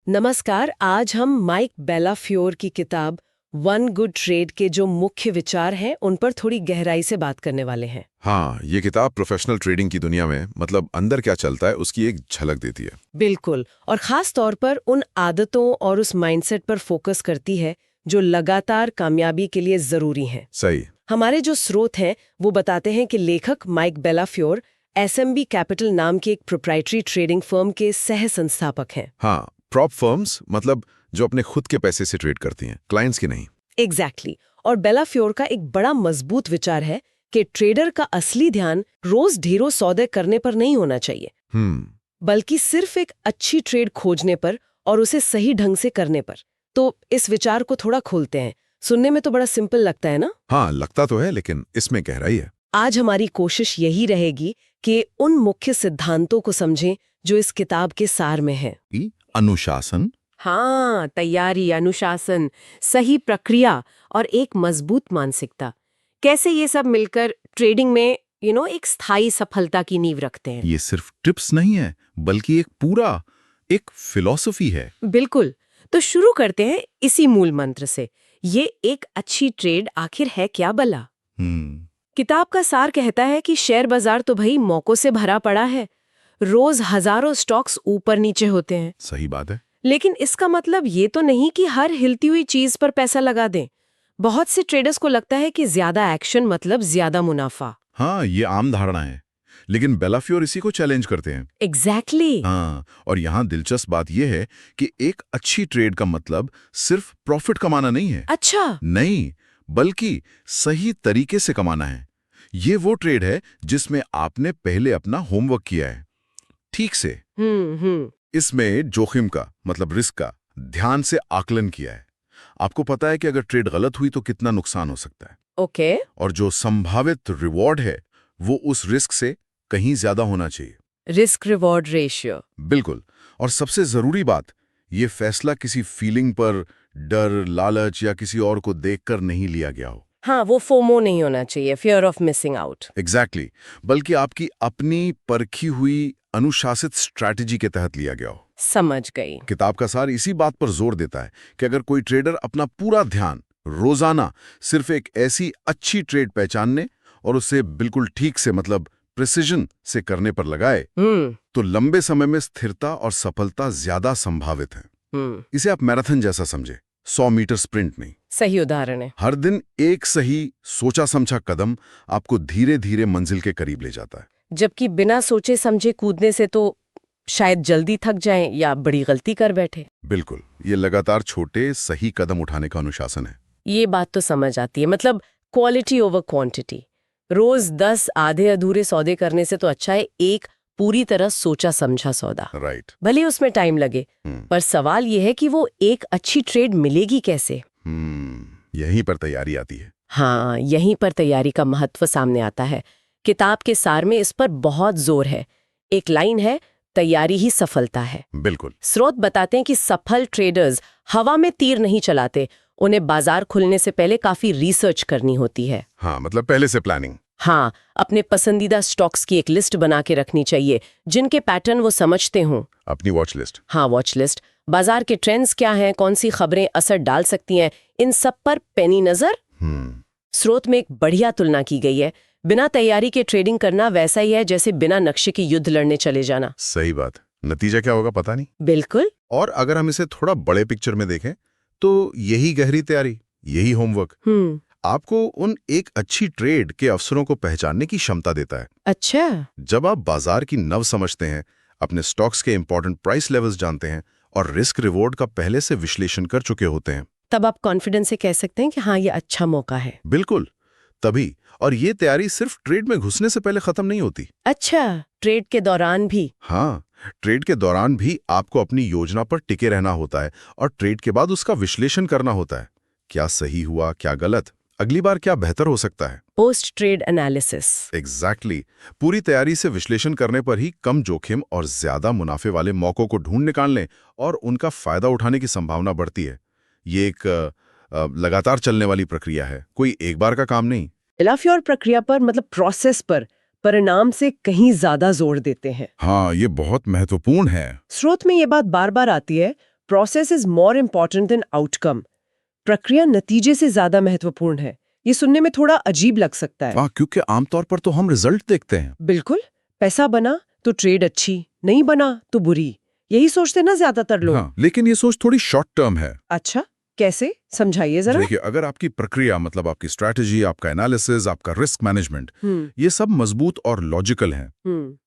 नमस्कार। आज हम माइक बेलाफ्योर की किताब वन गुड ट्रेड के जो मुख्य विचार हैं उन पर थोड़ी गहराई से बात करने वाले हैं। हाँ, ये किताब प्रोफेशनल ट्रेडिंग की दुनिया में मतलब अंदर क्या चलता है उसकी एक झलक देती है। बिल्कुल, और खास तौर पर उन आदतों और उस माइंडसेट पर फोकस करती है जो लगातार कामयाबी के लिए जरूरी हैं। सही। हमारे जो स्रोत हैं वो बताते हैं कि लेखक माइक बेलाफ्योर एसएमबी कैपिटल नाम की एक प्रोप्राइटरी ट्रेडिंग फर्म के सह संस्थापक हैं। हाँ, प्रॉप फर्म्स मतलब जो अपने खुद के पैसे से ट्रेड करती हैं, क्लाइंट्स की नहीं। एग्जैक्टली। और बेलाफ्योर का एक बड़ा मजबूत विचार है कि ट्रेडर का असली ध्यान रोज ढेरों सौदे करने पर नहीं होना चाहिए, बल्कि सिर्फ एक अच्छी ट्रेड खोजने पर और उसे सही ढंग से करने पर। तो इस विचार को थोड़ा खोलते हैं। सुनने में तो बड़ा सिंपल लगता है ना? हाँ, लगता तो है, लेकिन इसमें गहराई है। आज हमारी कोशिश यही रहेगी कि उन मुख्य सिद्धांतों को समझें जो इस किताब के सार में है। अनुशासन। हाँ, तैयारी, अनुशासन, सही प्रक्रिया और एक मजबूत मानसिकता, कैसे ये सब मिलकर ट्रेडिंग में एक स्थायी सफलता की नींव रखते हैं। ये सिर्फ टिप्स नहीं है, बल्कि एक फिलॉसफी है। बिल्कुल। तो शुरू करते हैं इसी मूल मंत्र से। ये एक अच्छी ट्रेड आखिर है क्या भला? किताब का सार कहता है कि शेयर बाजार तो भाई मौकों से भरा पड़ा है। रोज हजारों स्टॉक्स ऊपर नीचे होते हैं। सही बात है। लेकिन इसका मतलब ये तो नहीं कि हर हिलती हुई चीज पर पैसा लगा दें। बहुत से ट्रेडर्स को लगता है कि ज्यादा एक्शन मतलब ज्यादा मुनाफा। हाँ, ये आम धारणा है, लेकिन बेलाफ्योर इसी को चैलेंज करते हैं। एग्जैक्टली। हाँ, और यहाँ दिलचस्प बात यह है कि एक अच्छी ट्रेड का मतलब सिर्फ प्रॉफिट कमाना नहीं है। अच्छा। नहीं, बल्कि सही तरीके से कमाना है। ये वो ट्रेड है जिसमें आपने पहले अपना होमवर्क किया है, ठीक से। इसमें जोखिम का मतलब रिस्क का ध्यान से आकलन किया है। आपको पता है कि अगर ट्रेड गलत हुई तो कितना नुकसान हो सकता है। ओके। और जो संभावित रिवॉर्ड है वो उस रिस्क से कहीं ज्यादा होना चाहिए। Risk reward ratio. बिल्कुल। और सबसे जरूरी बात, ये फैसला किसी फीलिंग पर, डर, लालच या किसी और को देखकर नहीं लिया गया हो। हाँ, वो फोमो नहीं होना चाहिए, fear of missing out. Exactly. बल्कि आपकी अपनी परखी हुई अनुशासित स्ट्रैटेजी के तहत लिया गया हो। समझ गई। किताब का सार इसी बात पर जोर देता है कि अगर कोई ट्रेडर अपना पूरा ध्यान रोजाना सिर्फ एक ऐसी अच्छी ट्रेड पहचानने और उसे बिल्कुल ठीक से मतलब प्रिसिजन से करने पर लगाए, तो लंबे समय में स्थिरता और सफलता ज्यादा संभावित है। इसे आप मैराथन जैसा समझे, 100 मीटर स्प्रिंट नहीं। सही उदाहरण है। हर दिन एक सही सोचा समझा कदम आपको धीरे धीरे मंजिल के करीब ले जाता है। जबकि बिना सोचे समझे कूदने से तो शायद जल्दी थक जाएं या बड़ी गलती कर बैठे। बिल्कुल, ये लगातार छोटे सही कदम उठाने का अनुशासन है। ये बात तो समझ आती है, मतलब क्वालिटी ओवर क्वांटिटी। रोज 10 आधे अधूरे सौदे करने से तो अच्छा है एक पूरी तरह सोचा समझा सौदा। राइट। भले उसमें टाइम लगे, पर सवाल ये है कि वो एक अच्छी ट्रेड मिलेगी कैसे? यहीं पर तैयारी आती है। हाँ, यहीं पर तैयारी का महत्व सामने आता है। किताब के सार में इस पर बहुत जोर है। एक लाइन है, तैयारी ही सफलता है। बिल्कुल। स्रोत बताते हैं कि सफल ट्रेडर्स हवा में तीर नहीं चलाते, उन्हें बाजार खुलने से पहले काफी रिसर्च करनी होती है। हाँ, मतलब पहले से प्लानिंग। हाँ, अपने पसंदीदा स्टॉक्स की एक लिस्ट बना के रखनी चाहिए जिनके पैटर्न वो समझते हों। अपनी वॉच लिस्ट। हाँ, वॉच लिस्ट। बाजार के ट्रेंड्स क्या हैं, कौन सी खबरें असर डाल सकती हैं, इन सब पर पैनी नजर। स्रोत में एक बढ़िया तुलना की गई है। बिना तैयारी के ट्रेडिंग करना वैसा ही है जैसे बिना नक्शे के युद्ध लड़ने चले जाना। सही बात। नतीजा क्या होगा पता नहीं। बिल्कुल। और अगर हम इसे थोड़ा बड़े पिक्चर में देखें तो यही गहरी तैयारी, यही होमवर्क आपको उन एक अच्छी ट्रेड के अवसरों को पहचानने की क्षमता देता है। अच्छा। जब आप बाजार की नव समझते हैं, अपने स्टॉक्स के इंपॉर्टेंट प्राइस लेवल्स जानते हैं और रिस्क रिवॉर्ड का पहले से विश्लेषण कर चुके होते हैं, तब आप कॉन्फिडेंस से कह सकते हैं कि हाँ, ये अच्छा मौका है। बिल्कुल, तभी। और ये तैयारी सिर्फ ट्रेड में घुसने से पहले खत्म नहीं होती। अच्छा, ट्रेड के दौरान भी? हाँ, ट्रेड के दौरान भी आपको अपनी योजना पर टिके रहना होता है और ट्रेड के बाद उसका विश्लेषण करना होता है। क्या सही हुआ, क्या गलत, अगली बार क्या बेहतर हो सकता है। Post trade analysis. एग्जैक्टली। पूरी तैयारी से विश्लेषण करने पर ही कम जोखिम और ज्यादा मुनाफे वाले मौकों को ढूंढ निकालने और उनका फायदा उठाने की संभावना बढ़ती है। ये एक लगातार चलने वाली प्रक्रिया है, कोई एक बार का काम नहीं। बेलाफ्योर प्रक्रिया पर मतलब प्रोसेस पर, परिणाम से कहीं ज्यादा जोर देते हैं। हाँ, ये बहुत महत्वपूर्ण है। स्रोत में ये बात बार बार आती है, process is more important then outcome. प्रक्रिया नतीजे से ज्यादा महत्वपूर्ण है। ये सुनने में थोड़ा अजीब लग सकता है। क्योंकि आमतौर पर तो हम रिजल्ट देखते हैं। बिल्कुल, पैसा बना तो ट्रेड अच्छी, नहीं बना तो बुरी, यही सोचते ना ज्यादातर लोग। हाँ, लेकिन ये सोच थोड़ी शॉर्ट टर्म है। अच्छा, कैसे? समझाइए जरा। देखिए, अगर आपकी प्रक्रिया मतलब आपकी स्ट्रैटेजी, आपका एनालिसिस, आपका रिस्क मैनेजमेंट, ये सब मजबूत और लॉजिकल हैं,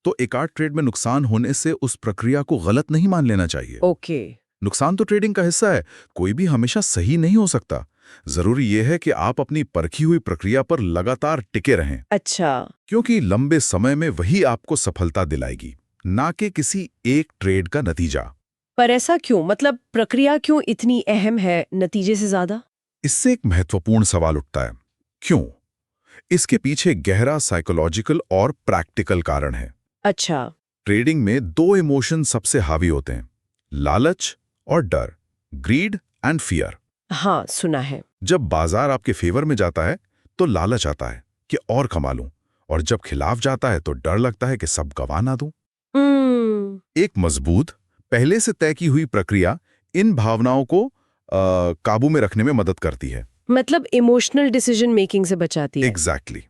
तो एक आध ट्रेड में नुकसान होने से उस प्रक्रिया को गलत नहीं मान लेना चाहिए। ओके। नुकसान तो ट्रेडिंग का हिस्सा है, कोई भी हमेशा सही नहीं हो सकता। जरूरी यह है कि आप अपनी परखी हुई प्रक्रिया पर लगातार टिके रहें। अच्छा। क्योंकि लंबे समय में वही आपको सफलता दिलाएगी, ना कि किसी एक ट्रेड का नतीजा। पर ऐसा क्यों? मतलब प्रक्रिया क्यों इतनी अहम है नतीजे से ज्यादा? इससे एक महत्वपूर्ण सवाल उठता है, क्यों? इसके पीछे गहरा साइकोलॉजिकल और प्रैक्टिकल कारण है। अच्छा। ट्रेडिंग में दो इमोशन सबसे हावी होते हैं, लालच और डर, ग्रीड एंड फियर। हाँ, सुना है। जब बाजार आपके फेवर में जाता है तो लालच आता है कि और कमा लूं, और जब खिलाफ जाता है तो डर लगता है कि सब गंवा ना दूं। एक मजबूत, पहले से तय की हुई प्रक्रिया इन भावनाओं को काबू में रखने में मदद करती है। मतलब इमोशनल डिसीजन मेकिंग से बचाती है। एग्जैक्टली।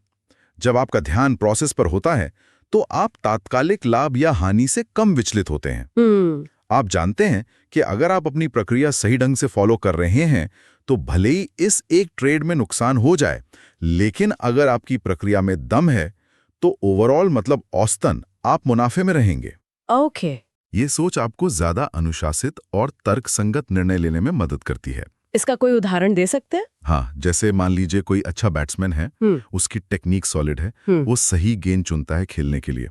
जब आपका ध्यान प्रोसेस पर होता है तो आप तात्कालिक लाभ या हानि से कम विचलित होते हैं। आप जानते हैं कि अगर आप अपनी प्रक्रिया सही ढंग से फॉलो कर रहे हैं तो भले ही इस एक ट्रेड में नुकसान हो जाए, लेकिन अगर आपकी प्रक्रिया में दम है तो ओवरऑल मतलब औसतन आप मुनाफे में रहेंगे। ओके। ये सोच आपको ज्यादा अनुशासित और तर्कसंगत निर्णय लेने में मदद करती है। इसका कोई उदाहरण दे सकते हैं? हाँ, जैसे मान लीजिए कोई अच्छा बैट्समैन है, उसकी टेक्निक सॉलिड है, वो सही गेंद चुनता है खेलने के लिए,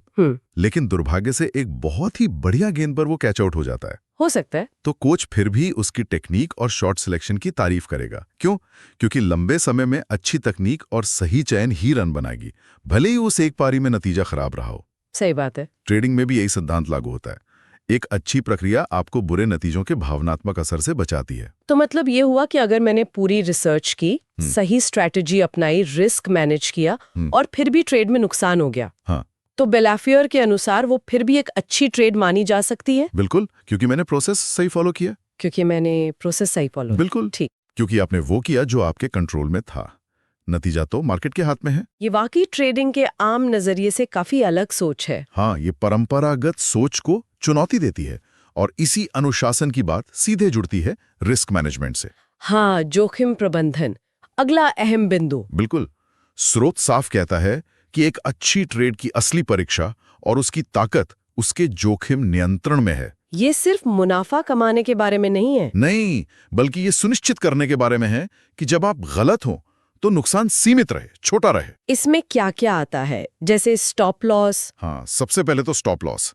लेकिन दुर्भाग्य से एक बहुत ही बढ़िया गेंद पर वो कैच आउट हो जाता है। हो सकता है। तो कोच फिर भी उसकी टेक्निक और शॉट सिलेक्शन की तारीफ करेगा। क्यों? क्योंकि लंबे समय में अच्छी तकनीक और सही चयन ही रन बनाएगी, भले ही उस एक पारी में नतीजा खराब रहा हो। सही बात है। ट्रेडिंग में भी यही सिद्धांत लागू होता है। एक अच्छी प्रक्रिया आपको बुरे नतीजों के भावनात्मक असर से बचाती है। तो मतलब ये हुआ कि अगर मैंने पूरी रिसर्च की, सही स्ट्रैटेजी अपनाई, रिस्क मैनेज किया और फिर भी ट्रेड में नुकसान हो गया, हाँ, तो बेलाफियर के अनुसार वो फिर भी एक अच्छी ट्रेड मानी जा सकती है? बिल्कुल, क्योंकि मैंने प्रोसेस सही फॉलो किया। क्योंकि मैंने प्रोसेस सही फॉलो। बिल्कुल ठीक। क्योंकि आपने वो किया जो आपके कंट्रोल में था। नतीजा तो मार्केट के हाथ में है। ये वाकई ट्रेडिंग के आम नजरिए से काफी अलग सोच है। हाँ, ये परंपरागत सोच को चुनौती देती है और इसी अनुशासन की बात सीधे जुड़ती है रिस्क मैनेजमेंट से। हाँ, जोखिम प्रबंधन, अगला अहम बिंदु। बिल्कुल। स्रोत साफ कहता है कि एक अच्छी ट्रेड की असली परीक्षा और उसकी ताकत उसके जोखिम नियंत्रण में है। ये सिर्फ मुनाफा कमाने के बारे में नहीं है। नहीं, बल्कि ये सुनिश्चित करने के बारे में है कि जब आप गलत हो तो नुकसान सीमित रहे, छोटा रहे। इसमें क्या क्या आता है? जैसे स्टॉप लॉस? हाँ, सबसे पहले तो स्टॉप लॉस।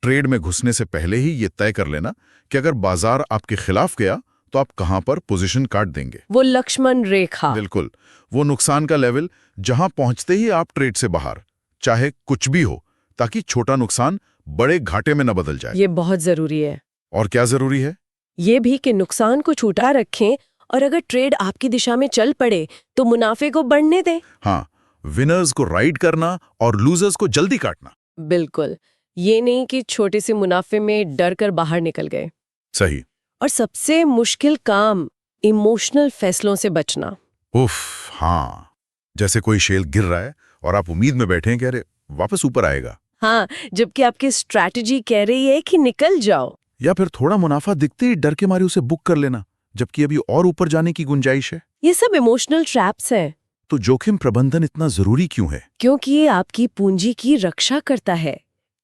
ट्रेड में घुसने से पहले ही ये तय कर लेना कि अगर बाजार आपके खिलाफ गया तो आप कहां पर पोजीशन काट देंगे। वो लक्ष्मण रेखा। बिल्कुल, वो नुकसान का लेवल जहां पहुंचते ही आप ट्रेड से बाहर, चाहे कुछ भी हो, ताकि छोटा नुकसान बड़े घाटे में न बदल जाए। ये बहुत जरूरी है। और क्या जरूरी है? ये भी कि नुकसान को छूटा रखें और अगर ट्रेड आपकी दिशा में चल पड़े तो मुनाफे को बढ़ने दें। हाँ, विनर्स को राइड करना और लूजर्स को जल्दी काटना। बिल्कुल, ये नहीं कि छोटे से मुनाफे में डर कर बाहर निकल गए। सही। और सबसे मुश्किल काम, इमोशनल फैसलों से बचना। उफ, हाँ, जैसे कोई शेल गिर रहा है और आप उम्मीद में बैठे हैं कि अरे वापस ऊपर आएगा। हाँ, जबकि आपकी स्ट्रैटेजी कह रही है कि निकल जाओ। या फिर थोड़ा मुनाफा दिखते ही डर के मारे उसे बुक कर लेना, जबकि अभी और ऊपर जाने की गुंजाइश है। ये सब इमोशनल ट्रैप्स हैं। तो जोखिम प्रबंधन इतना जरूरी क्यों है? क्योंकि ये आपकी पूंजी की रक्षा करता है।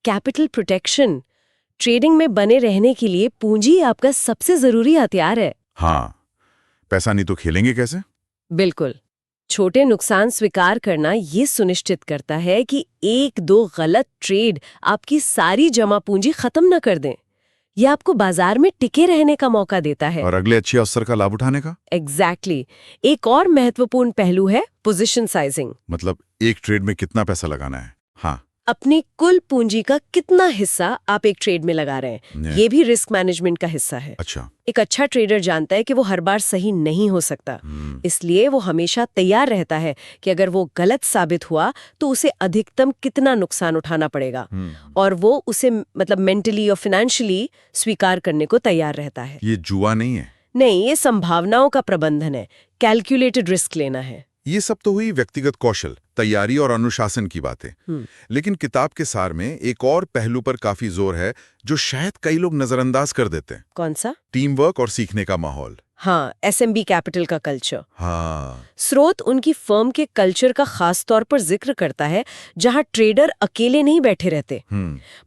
Capital protection. ट्रेडिंग में बने रहने के लिए पूंजी आपका सबसे जरूरी हथियार है। हाँ, पैसा नहीं तो खेलेंगे कैसे? बिल्कुल। छोटे नुकसान स्वीकार करना ये सुनिश्चित करता है कि एक दो गलत ट्रेड आपकी सारी जमा पूंजी खत्म न कर दें। ये आपको बाजार में टिके रहने का मौका देता है और अगले अच्छे अवसर का लाभ उठाने का। एग्जैक्टली। एक और महत्वपूर्ण पहलू है पोजीशन साइजिंग। मतलब एक ट्रेड में कितना पैसा लगाना है। हाँ, अपनी कुल पूंजी का कितना हिस्सा आप एक ट्रेड में लगा रहे हैं, ये भी रिस्क मैनेजमेंट का हिस्सा है। अच्छा। एक अच्छा ट्रेडर जानता है कि वो हर बार सही नहीं हो सकता, इसलिए वो हमेशा तैयार रहता है कि अगर वो गलत साबित हुआ तो उसे अधिकतम कितना नुकसान उठाना पड़ेगा, और वो उसे मतलब मेंटली और फाइनेंशियली स्वीकार करने को तैयार रहता है। ये जुआ नहीं है। नहीं, ये संभावनाओं का प्रबंधन है, कैलकुलेटेड रिस्क लेना है। ये सब तो हुई व्यक्तिगत कौशल, तैयारी और अनुशासन की बातें। लेकिन किताब के सार में एक और पहलू पर काफी जोर है जो शायद कई लोग नजरअंदाज कर देते हैं। कौन सा? टीम वर्क और सीखने का माहौल। हाँ, SMB कैपिटल का कल्चर। हाँ। स्रोत उनकी फर्म के कल्चर का खास तौर पर जिक्र करता है, जहां ट्रेडर अकेले नहीं बैठे रहते।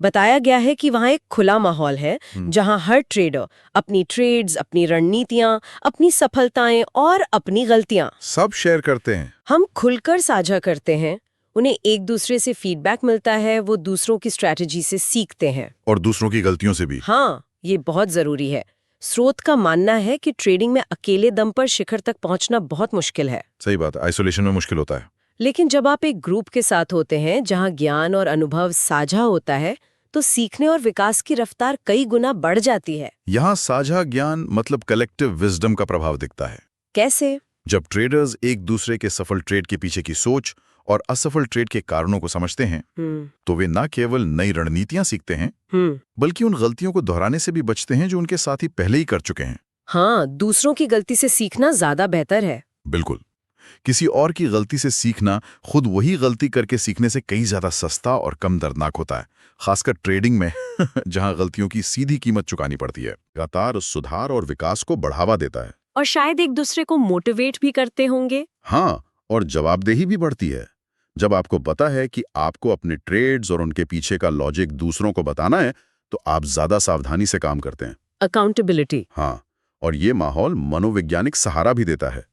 बताया गया है कि वहां एक खुला माहौल है जहां हर ट्रेडर अपनी ट्रेड्स, अपनी रणनीतियां, अपनी सफलताएं और अपनी गलतियां सब शेयर करते हैं। हम खुलकर साझा करते हैं। उन्हें एक दूसरे से फीडबैक मिलता है, वो दूसरों की स्ट्रैटेजी से सीखते हैं और दूसरों की गलतियों से भी। हाँ, ये बहुत जरूरी है। स्रोत का मानना है कि ट्रेडिंग में अकेले दम पर शिखर तक पहुंचना बहुत मुश्किल है। सही बात है, आइसोलेशन में मुश्किल होता है। लेकिन जब आप एक ग्रुप के साथ होते हैं जहां ज्ञान और अनुभव साझा होता है, तो सीखने और विकास की रफ्तार कई गुना बढ़ जाती है। यहाँ साझा ज्ञान मतलब कलेक्टिव विजडम का प्रभाव दिखता है। कैसे? जब ट्रेडर्स एक दूसरे के सफल ट्रेड के पीछे की सोच और असफल ट्रेड के कारणों को समझते हैं, तो वे न केवल नई रणनीतियां सीखते हैं, बल्कि उन गलतियों को दोहराने से भी बचते हैं जो उनके साथी पहले ही कर चुके हैं। हाँ, दूसरों की गलती से सीखना ज्यादा बेहतर है। बिल्कुल। किसी और की गलती से सीखना खुद वही गलती करके सीखने से कई ज्यादा सस्ता और कम दर्दनाक होता है, खासकर ट्रेडिंग में जहां गलतियों की सीधी कीमत चुकानी पड़ती है। लगातार सुधार और विकास को बढ़ावा देता है। और शायद एक दूसरे को मोटिवेट भी करते होंगे। हाँ, और जवाबदेही भी बढ़ती है। जब आपको पता है कि आपको अपने ट्रेड्स और उनके पीछे का लॉजिक दूसरों को बताना है, तो आप ज्यादा सावधानी से काम करते हैं। अकाउंटेबिलिटी। हाँ, और ये माहौल मनोवैज्ञानिक सहारा भी देता है।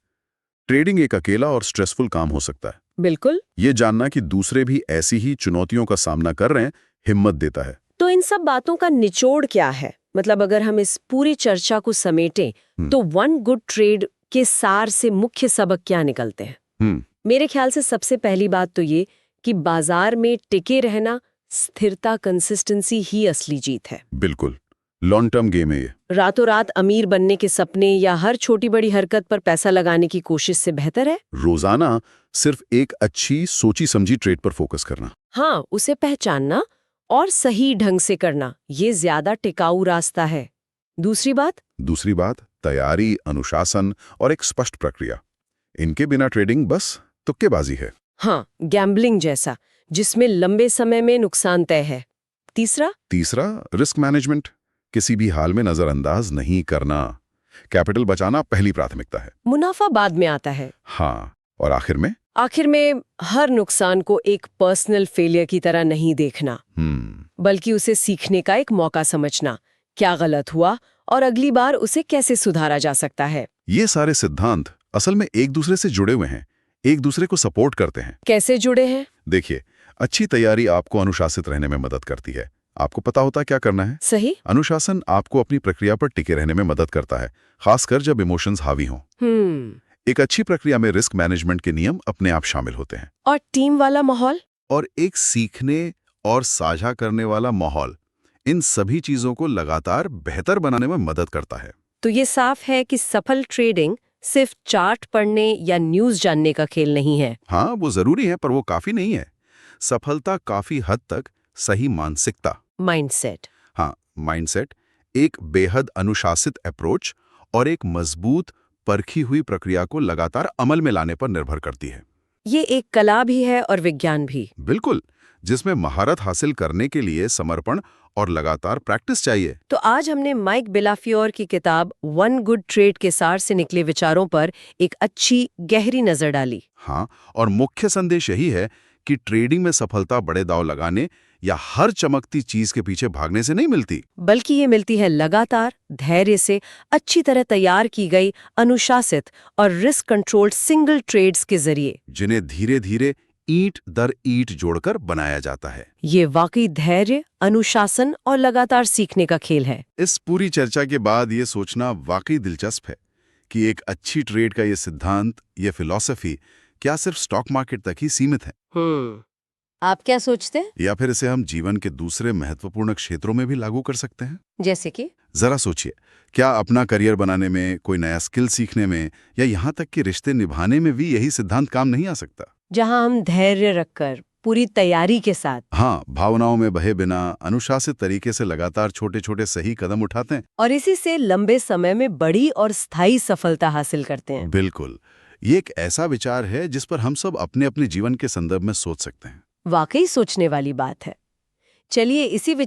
ट्रेडिंग एक अकेला और स्ट्रेसफुल काम हो सकता है। बिल्कुल। ये जानना कि दूसरे भी ऐसी ही चुनौतियों का सामना कर रहे हैं, हिम्मत देता है। तो इन सब बातों का निचोड़ क्या है? मतलब अगर हम इस पूरी चर्चा को समेटें, तो वन गुड ट्रेड के सार से मुख्य सबक क्या निकलते हैं? मेरे ख्याल से सबसे पहली बात तो ये कि बाजार में टिके रहना, स्थिरता, कंसिस्टेंसी ही असली जीत है। बिल्कुल, लॉन्ग टर्म गेम है ये। रातों रात अमीर बनने के सपने या हर छोटी बड़ी हरकत पर पैसा लगाने की कोशिश से बेहतर है रोजाना सिर्फ एक अच्छी सोची समझी ट्रेड पर फोकस करना। हाँ, उसे पहचानना और सही ढंग से करना, ये ज्यादा टिकाऊ रास्ता है। दूसरी बात तैयारी, अनुशासन और एक स्पष्ट प्रक्रिया। इनके बिना ट्रेडिंग बस तुक्केबाजी है। हाँ, गैम्बलिंग जैसा, जिसमें लंबे समय में नुकसान तय है। तीसरा रिस्क मैनेजमेंट। किसी भी हाल में नजरअंदाज नहीं करना। कैपिटल बचाना पहली प्राथमिकता है, मुनाफा बाद में आता है। हाँ, और आखिर में हर नुकसान को एक पर्सनल फेलियर की तरह नहीं देखना, बल्कि उसे सीखने का एक मौका समझना। क्या गलत हुआ और अगली बार उसे कैसे सुधारा जा सकता है। ये सारे सिद्धांत असल में एक दूसरे से जुड़े हुए हैं, एक दूसरे को सपोर्ट करते हैं। कैसे जुड़े हैं? देखिए, अच्छी तैयारी आपको अनुशासित रहने में मदद करती है। आपको पता होता क्या करना है। सही। अनुशासन आपको अपनी प्रक्रिया पर टिके रहने में मदद करता है, खासकर जब इमोशंस हावी हों। एक अच्छी प्रक्रिया में रिस्क मैनेजमेंट के नियम अपने आप शामिल होते हैं। और टीम वाला माहौल और एक सीखने और साझा करने वाला माहौल, इन सभी चीजों को लगातार बेहतर बनाने में मदद करता है। तो ये साफ है कि सफल ट्रेडिंग सिर्फ चार्ट पढ़ने या न्यूज़ जानने का खेल नहीं है। हाँ, वो जरूरी है, पर वो काफी नहीं है। सफलता काफी हद तक सही मानसिकता, माइंडसेट। हाँ, माइंडसेट, एक बेहद अनुशासित अप्रोच और एक मजबूत परखी हुई प्रक्रिया को लगातार अमल में लाने पर निर्भर करती है। ये एक कला भी है और विज्ञान भी। बिल्कुल, जिसमें महारत हासिल करने के लिए समर्पण और लगातार प्रैक्टिस चाहिए। तो आज हमने माइक बेलाफियोर की किताब वन गुड ट्रेड के सार से निकले विचारों पर एक अच्छी गहरी नजर डाली। हाँ, और मुख्य संदेश यही है कि ट्रेडिंग में सफलता बड़े दांव लगाने या हर चमकती चीज के पीछे भागने से नहीं मिलती, बल्कि ये मिलती है लगातार धैर्य से, अच्छी तरह तैयार की गई, अनुशासित और रिस्क कंट्रोल्ड सिंगल ट्रेड्स के जरिए, जिन्हें धीरे धीरे ईंट दर ईंट जोड़कर बनाया जाता है। ये वाकई धैर्य, अनुशासन और लगातार सीखने का खेल है। इस पूरी चर्चा के बाद ये सोचना वाकई दिलचस्प है कि एक अच्छी ट्रेड का ये सिद्धांत, ये फिलॉसफी क्या सिर्फ स्टॉक मार्केट तक ही सीमित है, आप क्या सोचते हैं? या फिर इसे हम जीवन के दूसरे महत्वपूर्ण क्षेत्रों में भी लागू कर सकते हैं? जैसे कि? जरा सोचिए, क्या अपना करियर बनाने में, कोई नया स्किल सीखने में या यहाँ तक कि रिश्ते निभाने में भी यही सिद्धांत काम नहीं आ सकता? जहां हम धैर्य रखकर, पूरी तैयारी के साथ, हाँ, भावनाओं में बहे बिना अनुशासित तरीके से लगातार छोटे छोटे सही कदम उठाते हैं। और इसी से लंबे समय में बड़ी और स्थायी सफलता हासिल करते हैं। बिल्कुल, ये एक ऐसा विचार है जिस पर हम सब अपने अपने जीवन के संदर्भ में सोच सकते हैं। वाकई सोचने वाली बात है। चलिए इसी